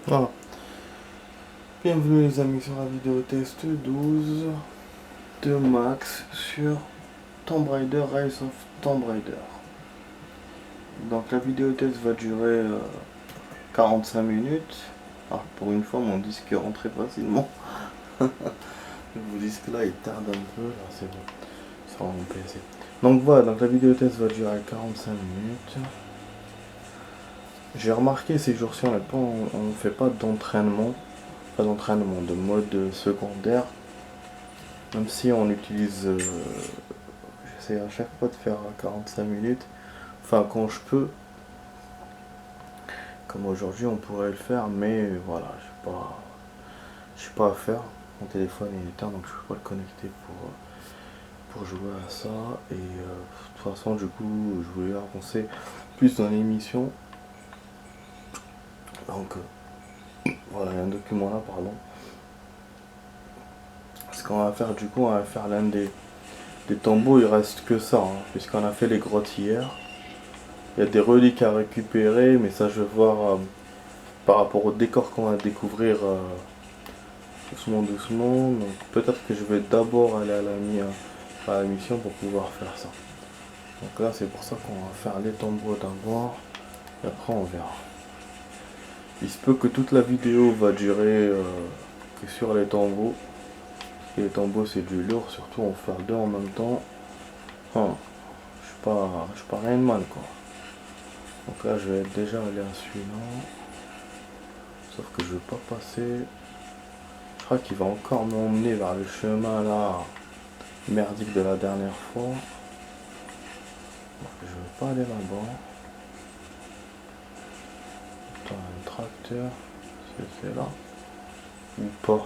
Voilà. Bienvenue les amis sur la vidéo test 12 de Max sur Tomb Raider Rise of Tomb Raider. Donc la vidéo test va durer 45 minutes. Ah, pour une fois mon disque est rentré facilement. Mon disque là il tarde un peu. Là c'est bon. Ça va mon PC. Donc voilà, donc la vidéo test va durer 45 minutes. J'ai remarqué ces jours-ci on ne fait pas d'entraînement. Pas d'entraînement, de mode secondaire. Même si on utilise, j'essaie à chaque fois de faire 45 minutes, enfin quand je peux, comme aujourd'hui on pourrait le faire, mais voilà, je suis pas à faire, mon téléphone est éteint donc je peux pas le connecter pour jouer à ça, et de toute façon du coup je voulais avancer plus dans l'émission, donc voilà, il y a un document là, pardon, ce qu'on va faire du coup, on va faire l'un des tombeaux, il reste que ça, hein, puisqu'on a fait les grottes hier. Il y a des reliques à récupérer, mais ça je vais voir par rapport au décor qu'on va découvrir doucement doucement. Donc peut-être que je vais d'abord aller à la mission pour pouvoir faire ça. Donc là c'est pour ça qu'on va faire les tombeaux d'abord et après on verra. Il se peut que toute la vidéo va durer que sur les tombeaux. Et les tombeaux c'est du lourd, surtout on va faire deux en même temps. Hein, je suis pas rien de mal quoi. Donc là je vais déjà aller à celui-là. Sauf que je veux pas passer. Je crois qu'il va encore m'emmener vers le chemin là merdique de la dernière fois. Donc je veux pas aller là-bas. Attends, un tracteur. C'est là. Ou pas.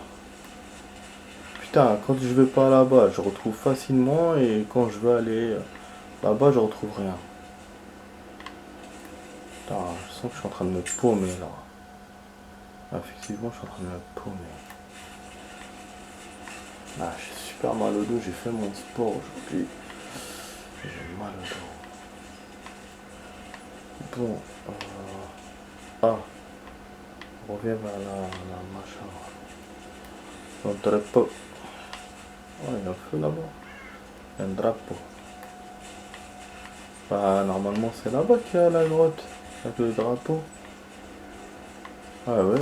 Putain, quand je vais pas là-bas, je retrouve facilement. Et quand je veux aller là-bas, je retrouve rien. Putain, je sens que je suis en train de me paumer là. Effectivement, je suis en train de me paumer. Ah, j'ai super mal au dos. J'ai fait mon sport aujourd'hui. J'ai mal au dos. Bon, ah, on revient vers la machin. Le drapeau. Oh, il y a un feu là-bas. Il y a un drapeau. Bah, normalement, c'est là-bas qu'il y a la grotte. Avec le drapeau. Ah ouais.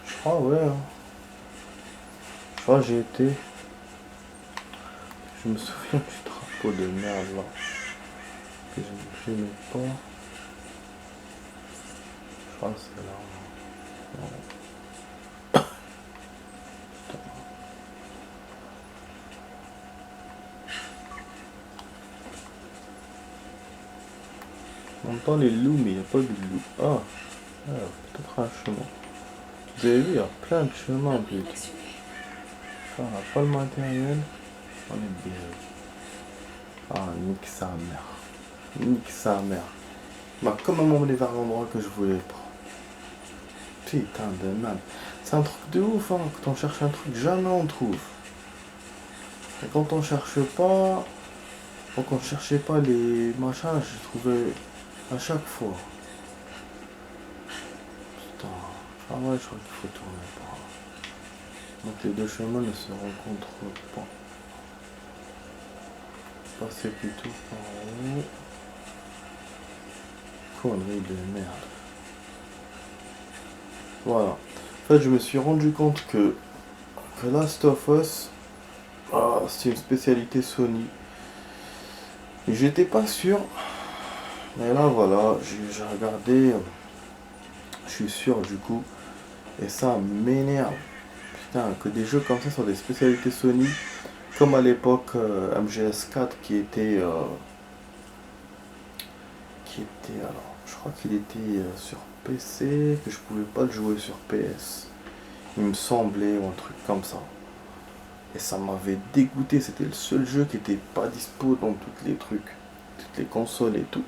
Je crois, ouais. Hein. Je crois que j'y étais. Je me souviens du drapeau de merde là. Que je n'aimais pas. Je crois que c'est là. Ouais. On entend les loups, mais il n'y a pas de loups. Ah, peut-être un chemin. Vous avez vu, il y a plein de chemins en plus. Ça, on n'a pas le matériel. On est bien. Ah, nique sa mère. Nique sa mère. Bah, comment m'emmener vers l'endroit que je voulais pas. Putain de merde. C'est un truc de ouf, hein. Quand on cherche un truc, jamais on trouve. Et quand on cherche pas, quand on cherchait pas les machins, j'ai trouvé à chaque fois. Putain. Ah ouais, je crois qu'il faut tourner par là. Donc les deux chemins ne se rencontrent pas. Passer plutôt par haut. Connerie de merde. Voilà. En fait, je me suis rendu compte que Last of Us, c'est une spécialité Sony. J'étais pas sûr, mais là voilà, j'ai regardé, je suis sûr du coup, et ça m'énerve. Putain, que des jeux comme ça sont des spécialités Sony, comme à l'époque MGS4 alors, je crois qu'il était sur PC, que je pouvais pas le jouer sur PS. Il me semblait, ou un truc comme ça. Et ça m'avait dégoûté, c'était le seul jeu qui était pas dispo dans tous les trucs, toutes les consoles et tout.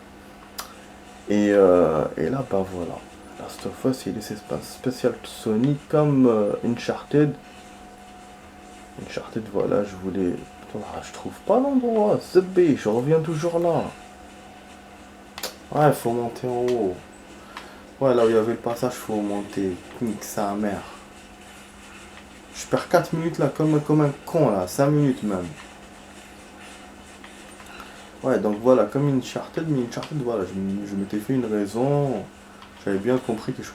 Et là, bah voilà. Last of Us, il est spécial Sony comme Uncharted. Uncharted, voilà, je voulais. Putain, je trouve pas l'endroit. ZB, je reviens toujours là. Ouais, faut monter en haut. Ouais, là où il y avait le passage, faut monter. Nique sa mère. Je perds 4 minutes là, comme un con là, 5 minutes même. Ouais, donc voilà, comme Uncharted, mais Uncharted, voilà, je m'étais fait une raison. J'avais bien compris que je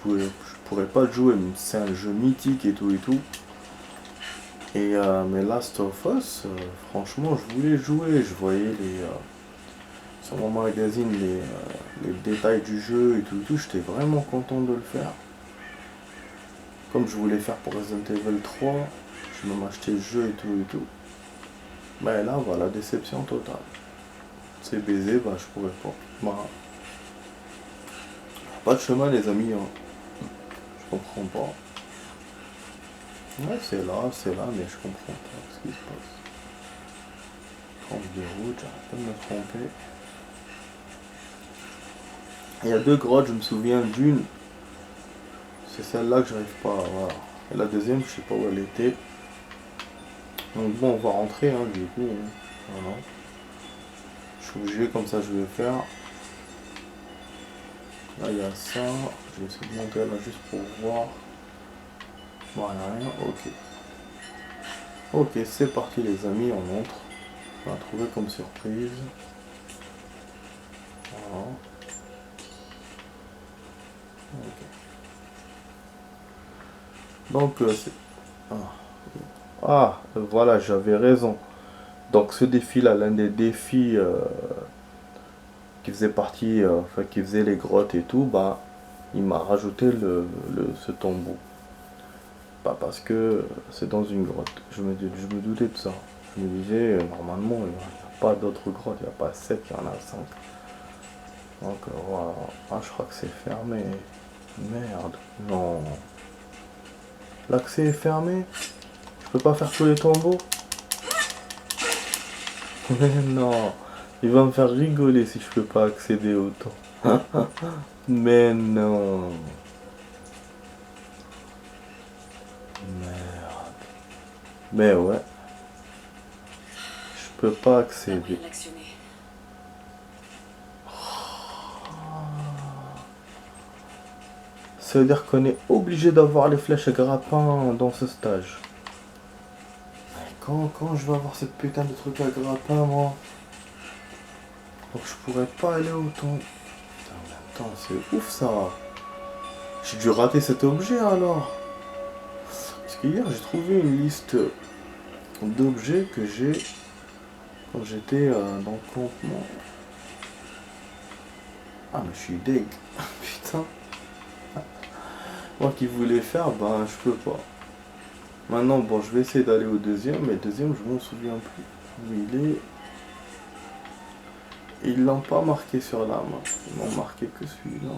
pourrais pas le jouer, mais c'est un jeu mythique et tout et tout. Mais Last of Us, franchement, je voulais jouer. Je voyais sur mon magazine les détails du jeu et tout. J'étais vraiment content de le faire. Comme je voulais faire pour Resident Evil 3, je me acheté le jeu et tout et tout. Mais là, voilà, déception totale. C'est baisé, bah je pourrais pas. Bah, pas de chemin les amis, hein. Je comprends pas. Ouais, c'est là, mais je comprends pas ce qui se passe. Trompe de route, j'arrête pas de me tromper. Il y a deux grottes, je me souviens d'une. C'est celle-là que j'arrive pas à voir. Et la deuxième, je sais pas où elle était. Donc bon, on va rentrer, hein, du coup. Hein. Voilà. Je suis obligé, comme ça je vais faire. Là, il y a ça. Je vais essayer de monter là juste pour voir. Bon, il n'y a rien. Ok. Ok, c'est parti les amis, on montre. On va trouver comme surprise. Voilà. Ok. Donc, c'est... Voilà, j'avais raison. Donc, ce défi-là, l'un des défis qui faisait partie, enfin, qui faisait les grottes et tout, bah, il m'a rajouté ce tombeau. Pas parce que c'est dans une grotte. Je me doutais de ça. Je me disais, normalement, il n'y a pas d'autres grottes. Il n'y a pas 7, il y en a 5. Donc, voilà. Ah, je crois que c'est fermé. Merde. Non. L'accès est fermé. Je peux pas faire tous les tombeaux. Mais non. Il va me faire rigoler si je peux pas accéder au temps. Mais non. Merde. Mais ouais. Je peux pas accéder. Ça veut dire qu'on est obligé d'avoir les flèches à grappin dans ce stage. Mais quand je vais avoir cette putain de truc à grappin, moi. Donc je pourrais pas aller autant. Putain, en même temps, c'est ouf ça. J'ai dû rater cet objet alors. Parce qu'hier j'ai trouvé une liste d'objets que j'ai quand j'étais dans le campement. Ah mais je suis deg. Putain. Moi qui voulais faire, ben je peux pas. Maintenant bon je vais essayer d'aller au deuxième, mais le deuxième je m'en souviens plus. Où il est. Ils l'ont pas marqué sur la main. Ils m'ont marqué que celui-là.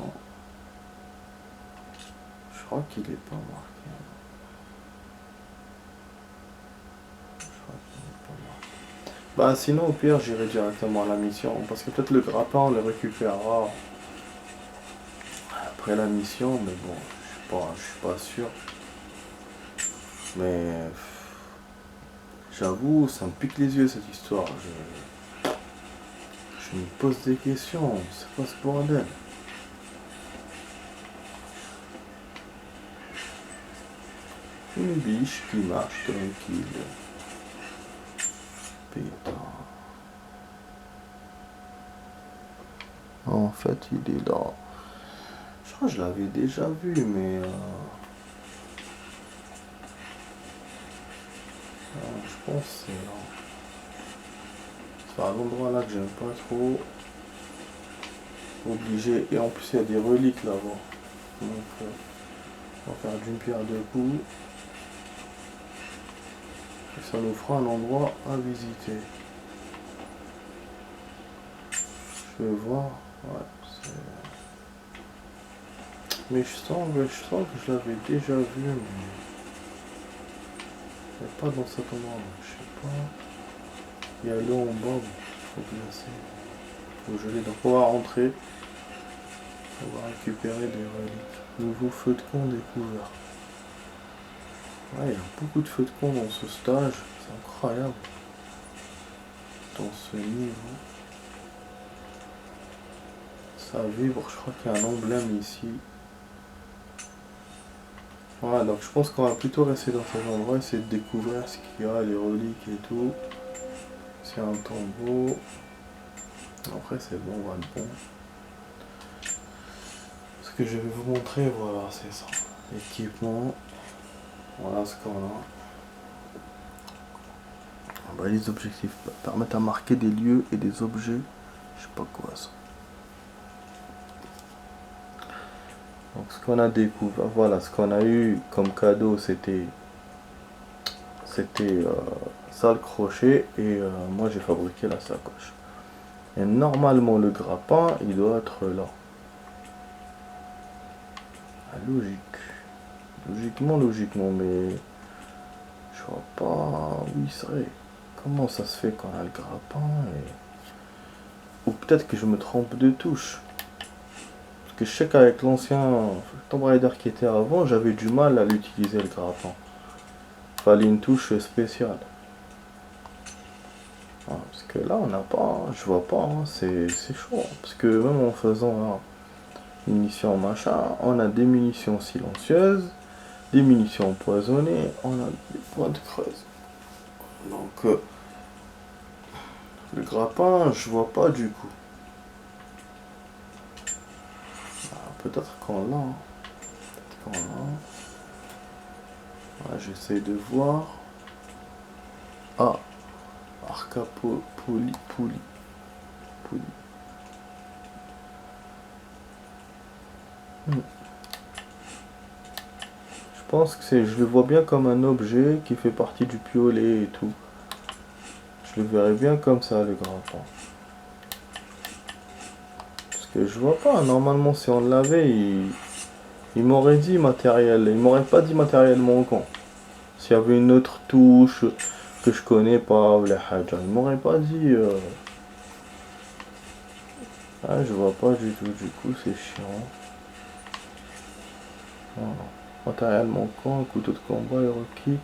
Je crois qu'il est pas marqué. Bah sinon au pire j'irai directement à la mission. Parce que peut-être le grappin on le récupérera après la mission. Mais bon, je suis pas sûr. Mais j'avoue, ça me pique les yeux cette histoire. Je me pose des questions. C'est quoi ce bordel? Une biche qui marche tranquille. Putain. En fait, il est là. Je crois que je l'avais déjà vu, mais... je pense que c'est là. C'est à l'endroit là que j'aime pas trop. Obligé. Et en plus, il y a des reliques là-bas. Donc, on va faire d'une pierre deux coups. Et ça nous fera un endroit à visiter. Je vais voir. Ouais, c'est... Mais je sens que je l'avais déjà vu, mais... pas dans cet endroit, donc je sais pas. Il y a l'eau en bas, faut placer. Faut geler, donc on va rentrer. On va récupérer des reliques. Nouveau feu de camp découvert. Ouais, il y a beaucoup de feux de camp dans ce stage, c'est incroyable. Dans ce niveau. Ça vibre, je crois qu'il y a un emblème ici. Voilà, donc je pense qu'on va plutôt rester dans cet endroit, essayer de découvrir ce qu'il y a, les reliques et tout. C'est un tombeau. Après c'est bon, on va le bon. Ce que je vais vous montrer, voilà, c'est ça. L'équipement. Voilà ce qu'on a. Ah bah, les objectifs permettent à marquer des lieux et des objets. Je sais pas quoi ça. Donc ce qu'on a découvert, voilà, ce qu'on a eu comme cadeau, c'était ça le crochet et moi j'ai fabriqué la sacoche. Et normalement le grappin, il doit être là. Ah, logiquement, mais je vois pas où il serait. Comment ça se fait qu'on a le grappin et... Ou peut-être que je me trompe de touche. Parce que je sais qu'avec l'ancien Tomb Raider qui était avant, j'avais du mal à l'utiliser le grappin. Fallait une touche spéciale. Ah, parce que là on n'a pas, je vois pas, hein, c'est chaud. Parce que même en faisant là, munitions machin, on a des munitions silencieuses, des munitions empoisonnées, on a des pointes creuses. Donc le grappin, je vois pas du coup. Ah, peut-être qu'on l'a. Hein. Peut-être qu'on l'a. Ouais, j'essaie de voir. Ah, Arca Poli. Hmm. Je pense que c'est, je le vois bien comme un objet qui fait partie du piolet et tout. Je le verrais bien comme ça, le grappin. Parce que je vois pas, normalement si on l'avait, il m'aurait dit matériel, il m'aurait pas dit matériel manquant. S'il y avait une autre touche que je connais pas, ou les haja, il m'aurait pas dit... Ah, je vois pas du tout, du coup c'est chiant. Voilà. Matériel manquant, couteau de combat et requis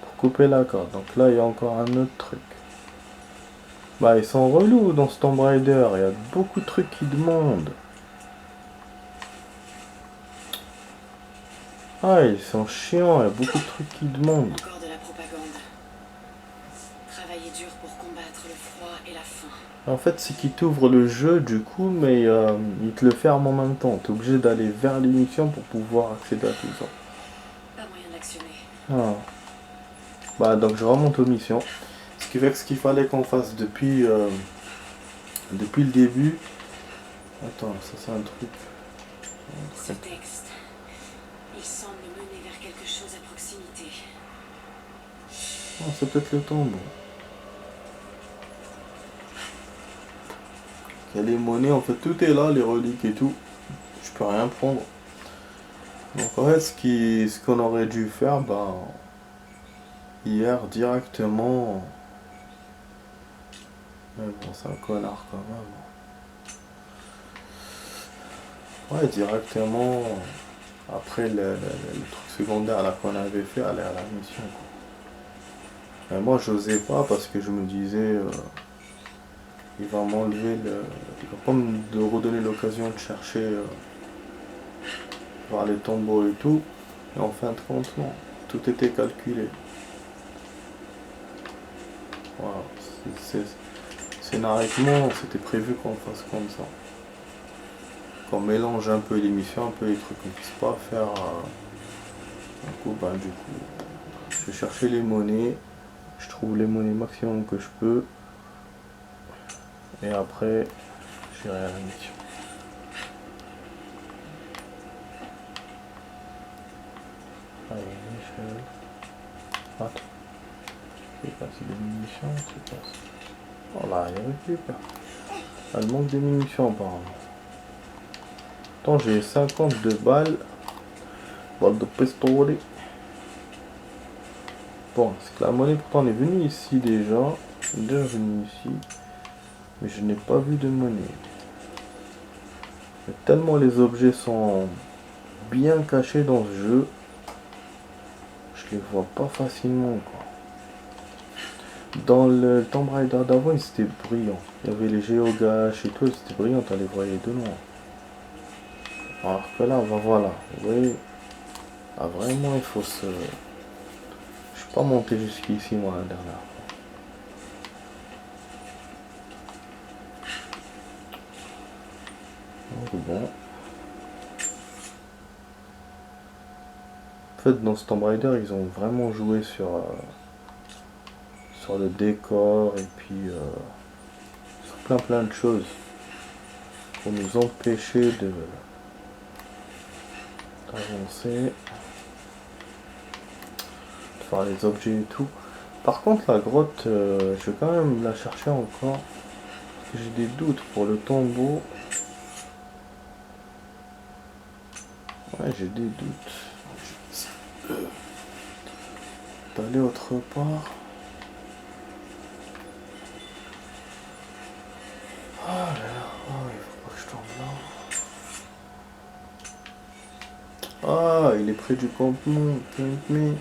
pour couper la corde. Donc là il y a encore un autre truc. Bah ils sont relous dans ce Tomb Raider, il y a beaucoup de trucs qui demandent. Ah ils sont chiants, il y a beaucoup de trucs qui demandent. Encore de la propagande. Travailler dur pour combattre le froid et la faim. En fait c'est qu'il t'ouvre le jeu du coup, mais il te le ferme en même temps. T'es obligé d'aller vers l'émission pour pouvoir accéder à tout ça. Pas moyen d'actionner. Ah. Bah donc je remonte aux missions. Ce qui fait que ce qu'il fallait qu'on fasse depuis le début. Attends, ça c'est un truc. Ce texte, il semble mener vers quelque chose à proximité. Oh, c'est peut-être le tombeau. Il y a les monnaies, en fait tout est là, les reliques et tout. Je peux rien prendre. Donc en fait ce qu'on aurait dû faire, bah hier directement. Mais bon c'est un connard quand même. Ouais directement après le truc secondaire là qu'on avait fait, aller à la mission quoi. Et moi j'osais pas parce que je me disais il va m'enlever le. Il va pas me redonner l'occasion de chercher voir les tombeaux et tout. Et en fin de compte, non. Tout était calculé. Voilà. Scénariquement, c'était prévu qu'on fasse comme ça. Qu'on mélange un peu les missions, un peu les trucs qu'on puisse pas faire. Du coup, je vais chercher les monnaies. Je trouve les monnaies maximum que je peux. Et après, j'irai à la mission. Allez, Michel. Attends. Je sais pas si des munitions, c'est pas ça. Oh là, il récupère. Elle manque des munitions apparemment. Attends, j'ai 52 balles. Balles de pistolet. Bon, c'est que la monnaie pourtant on est venu ici déjà. On est déjà venu ici. Mais je n'ai pas vu de monnaie. Mais tellement les objets sont bien cachés dans ce jeu. Je les vois pas facilement quoi. Dans le Tomb Raider d'avant, ils étaient brillants. Il y avait les géogaches et tout, ils étaient brillants, on les voyait de loin. Alors que là, voilà. Vous voyez, Ah vraiment, il faut se... Je suis pas monté jusqu'ici moi la dernière fois. Donc bon. En fait, dans ce Tomb Raider, ils ont vraiment joué sur le décor et puis sur plein de choses pour nous empêcher d'avancer, de faire les objets et tout. Par contre, la grotte, je vais quand même la chercher encore. Parce que j'ai des doutes pour le tombeau. Ouais, j'ai des doutes. D'aller autre part. Ah là là, oh, il faut pas que je tombe là. Ah, il est près du campement. Mais...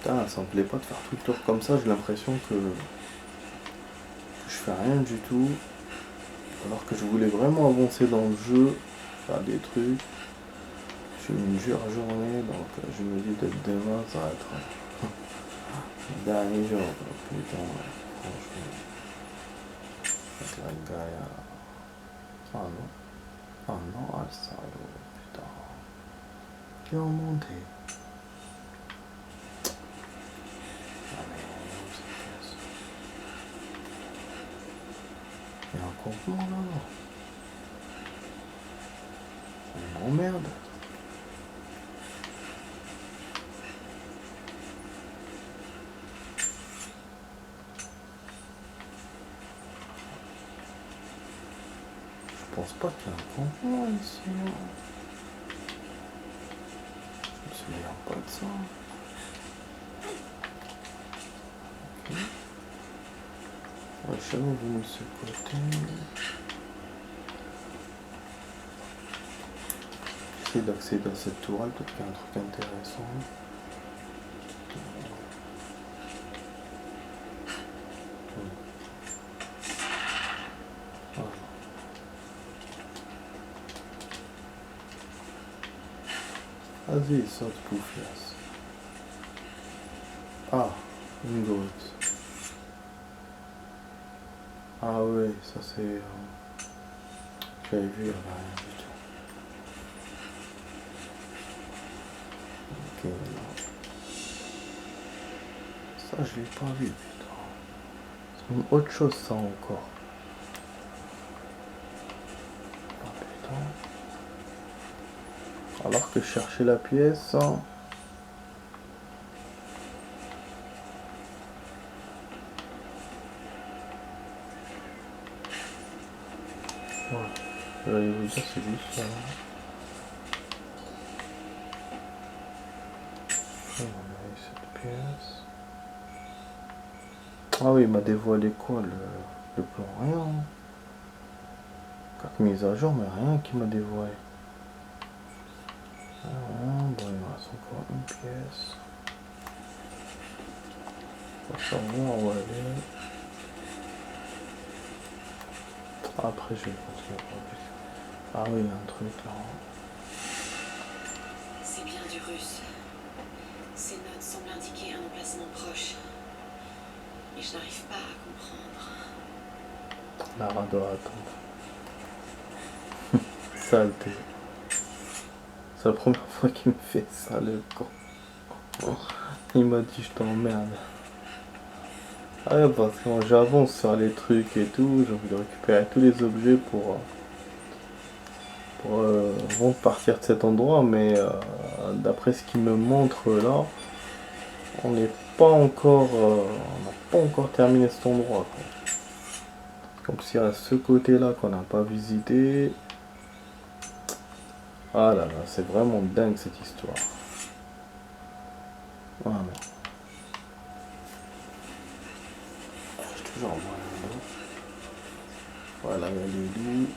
Putain, ça me plaît pas de faire tout le tour comme ça. J'ai l'impression que je fais rien du tout. Alors que je voulais vraiment avancer dans le jeu, faire des trucs. J'ai une dure journée, donc je me dis que demain ça va être le dernier jour. Putain, ouais, franchement. Avec la Gaïa. Ah non. Ah non, ah le salaud, putain. Qui est monté. Ah mais où c'est que c'est? Il y a un campement là. On m'emmerde. Je pense pas qu'il y a un campement ici. Je me souviens pas de ça. Ok. Ouais, je suis jamais venu de ce côté. J'essaie d'accéder à cette tourelle, peut-être qu'il y a un truc intéressant. Vas-y, saute Poufias. Ah, une grotte. Ah oui, ça c'est... J'avais vu, il n'y avait rien du tout. Ok, non. Ça je l'ai pas vu, putain. C'est même autre chose ça encore. Ah putain. Alors que je cherchais la pièce... Hein. Ouais. J'allais vous dire, c'est juste là. On a eu cette pièce. Ah oui, il m'a dévoilé quoi le plan? Rien. 4 mises à jour, mais rien qui m'a dévoilé. Bon, il me reste encore une pièce. On va savoir où aller. Après, je vais continuer par plus. Ah oui, il y a un truc là. C'est bien du russe. Ces notes semblent indiquer un emplacement proche. Mais je n'arrive pas à comprendre. Lara doit attendre. Saleté. C'est la première fois qu'il me fait ça, le con. Il m'a dit je t'emmerde. Ah ouais, parce que quand j'avance sur les trucs et tout, j'ai envie de récupérer tous les objets pour avant de partir de cet endroit, mais d'après ce qu'il me montre là, on n'est pas encore, on n'a pas encore terminé cet endroit, quoi. Comme s'il y a ce côté là qu'on n'a pas visité. Ah là là, c'est vraiment dingue cette histoire. Voilà. J'ai toujours moins là. Voilà, il y a les loups.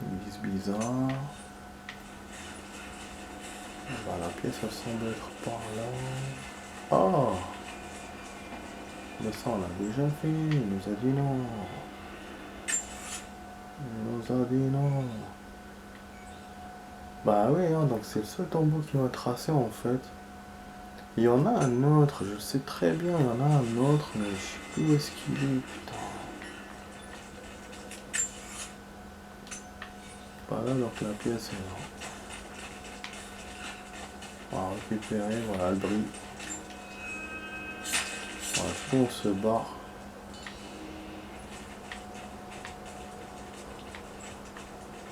Ils disent bizarre. Voilà, la pièce elle semble être par là. Ah, mais ça on l'a déjà fait, il nous a dit non. Il nous a dit non. Bah oui, hein, donc c'est le seul tombeau qui m'a tracé en fait. Il y en a un autre, je sais très bien, il y en a un autre, mais je sais plus où est-ce qu'il est, putain. Voilà, donc la pièce est là. On va récupérer, voilà le bris. Voilà, je on se barre.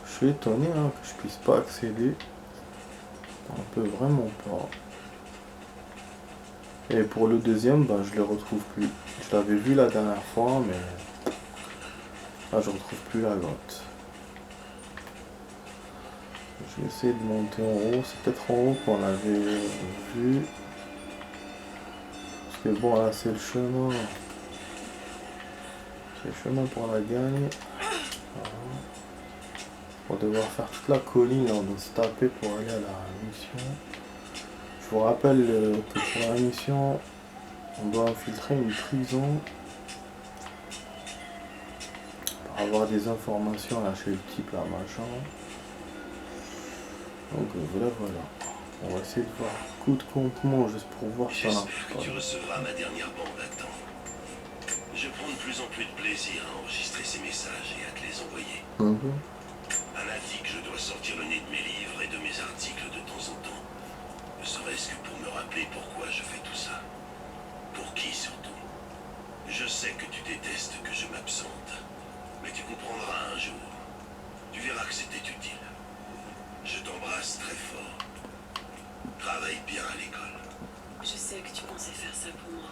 Je suis étonné hein, que je puisse pas accéder. On peut vraiment pas. Et pour le deuxième, ben, je le retrouve plus. Je l'avais vu la dernière fois, mais là je retrouve plus la grotte. Je vais essayer de monter en haut. C'est peut-être en haut qu'on l'avait vu. Parce que bon, là c'est le chemin. C'est le chemin pour la gagner. Voilà. On va devoir faire toute la colline, là, on doit se taper pour aller à la mission. Je vous rappelle que pour la mission, on doit infiltrer une prison pour avoir des informations là chez le type là, machin. Donc voilà. On va essayer de voir coup de comptement juste pour voir si on a. J'espère que tu recevras ma dernière bande à temps. Je prends de plus en plus de plaisir à enregistrer ces messages et à te les envoyer. Fanatique, je dois sortir le nez de mes livres et de mes articles de temps en temps. Ne serait-ce que pour me rappeler pourquoi je fais tout ça. Pour qui surtout. Je sais que tu détestes que je m'absente, mais tu comprendras un jour. Tu verras que c'était utile. Je t'embrasse très fort. Travaille bien à l'école. Je sais que tu pensais faire ça pour moi.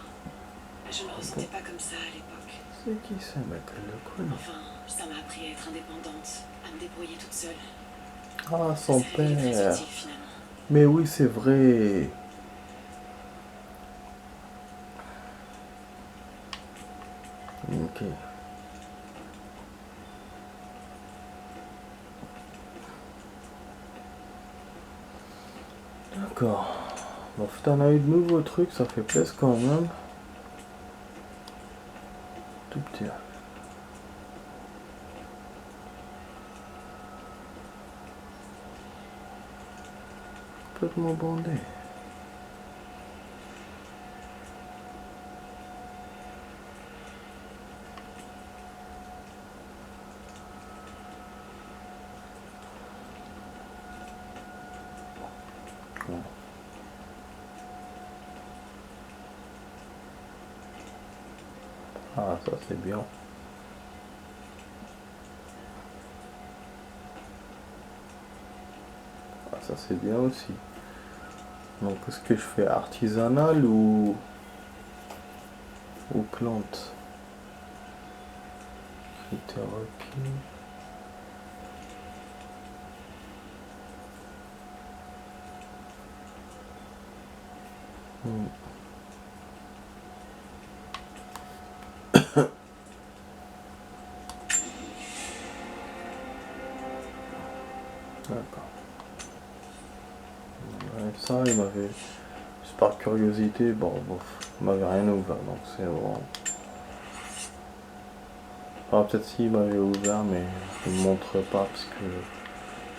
Mais je ne me ressentais pas comme ça à l'époque. C'est qui ce mec le con? Enfin, ça m'a appris à être indépendante, à me débrouiller toute seule. Ah, son Ça a été très père. utile, finalement. Mais oui, c'est vrai. Ok. D'accord. Bon, putain, on a eu de nouveaux trucs, ça fait plaisir quand même. Tout petit. Complètement bandé. Bon. Ah, ça c'est bien. Ah, ça c'est bien aussi. Donc, est-ce que je fais artisanal ou plante? Critères requis. D'accord. Ouais, ça, il m'avait. Juste par curiosité, bon, il m'avait rien ouvert, donc c'est bon. Enfin, peut-être s'il m'avait ouvert, mais il ne me montre pas parce que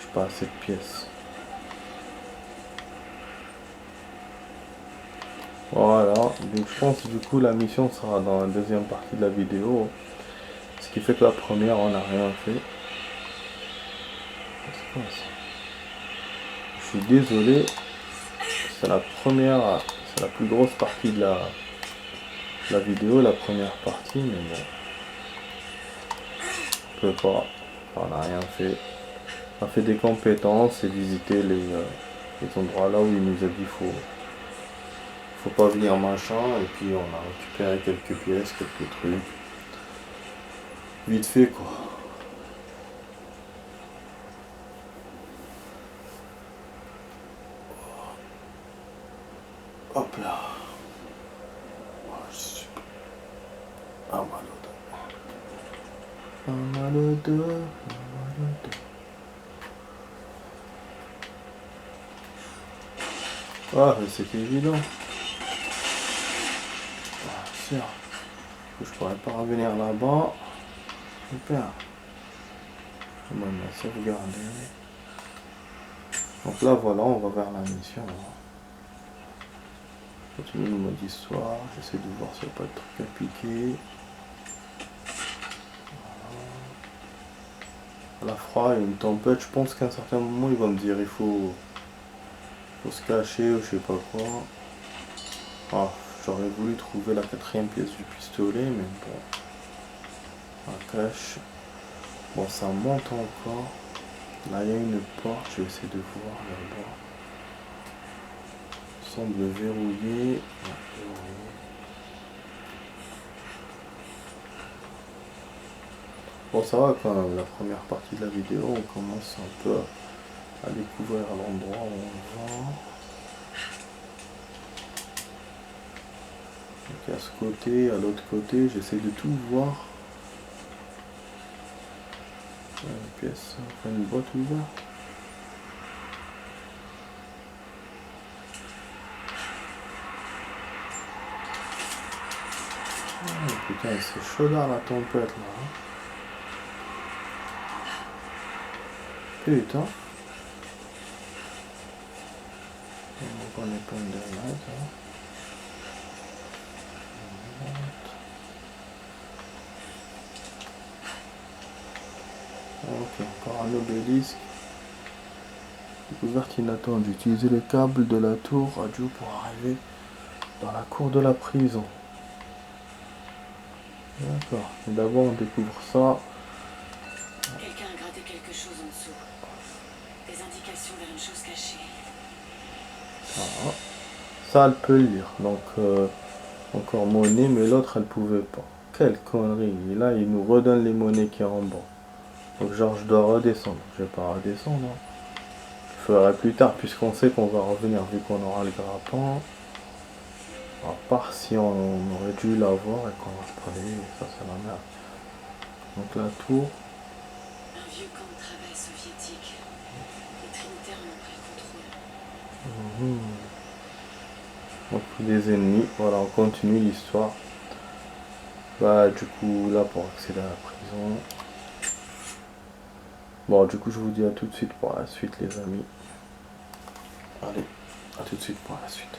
je pas assez de pièces. Voilà, donc je pense que du coup la mission sera dans la deuxième partie de la vidéo. Ce qui fait que la première on n'a rien fait. C'est quoi ça? Je suis désolé, c'est la première, c'est la plus grosse partie de la vidéo, la première partie, mais bon. On peut pas, on n'a rien fait. On a fait des compétences et visiter les endroits là où il nous a dit faut pas venir machin, et puis on a récupéré quelques pièces, quelques trucs. Vite fait quoi. Hop là. Un mal au dos. Un mal au dos. Un mal au dos. Ah, mais c'était évident. Ah, sûr. Je pourrais pas revenir là-bas. Super. On va la sauvegarder. Donc là voilà, on va vers la mission. Continue le mode histoire, j'essaie de voir s'il n'y a pas de truc à piquer. Voilà. La froid, il y a une tempête, je pense qu'à un certain moment il va me dire il faut se cacher ou je sais pas quoi. Ah, j'aurais voulu trouver la 4e pièce du pistolet, mais bon. La cache. Bon, ça monte encore. Là, il y a une porte, je vais essayer de voir là-bas. Semble verrouillé. Ouais, verrouillé. Bon, ça va quand même, la première partie de la vidéo, on commence un peu à découvrir l'endroit où on va. Donc à ce côté, à l'autre côté, j'essaie de tout voir. Une pièce, enfin une boîte ouverte. Oh, putain, c'est chaud dans la tempête là. Putain. On est pas de là, ok, encore un obélisque. Découverte inattendue. Utiliser les câbles de la tour radio pour arriver dans la cour de la prison. D'accord. D'abord on découvre ça. Quelqu'un a gratté quelque chose en dessous. Des indications vers une chose cachée. Ah. Ça elle peut le lire. Donc encore monnaie, mais l'autre elle pouvait pas. Quelle connerie. Et là il nous redonne les monnaies qui est en bas. Donc genre je dois redescendre. Je vais pas redescendre. Hein. Je ferai plus tard puisqu'on sait qu'on va revenir vu qu'on aura le grappin. À part si on aurait dû l'avoir et qu'on va se prendre, ça c'est la merde. Donc la tour. Un vieux camp de travail soviétique. Les Trinitaires en ont pris le contrôle. Donc des ennemis. Voilà, on continue l'histoire. Bah du coup là pour accéder à la prison. Bon du coup je vous dis à tout de suite pour la suite les amis. Allez, à tout de suite pour la suite.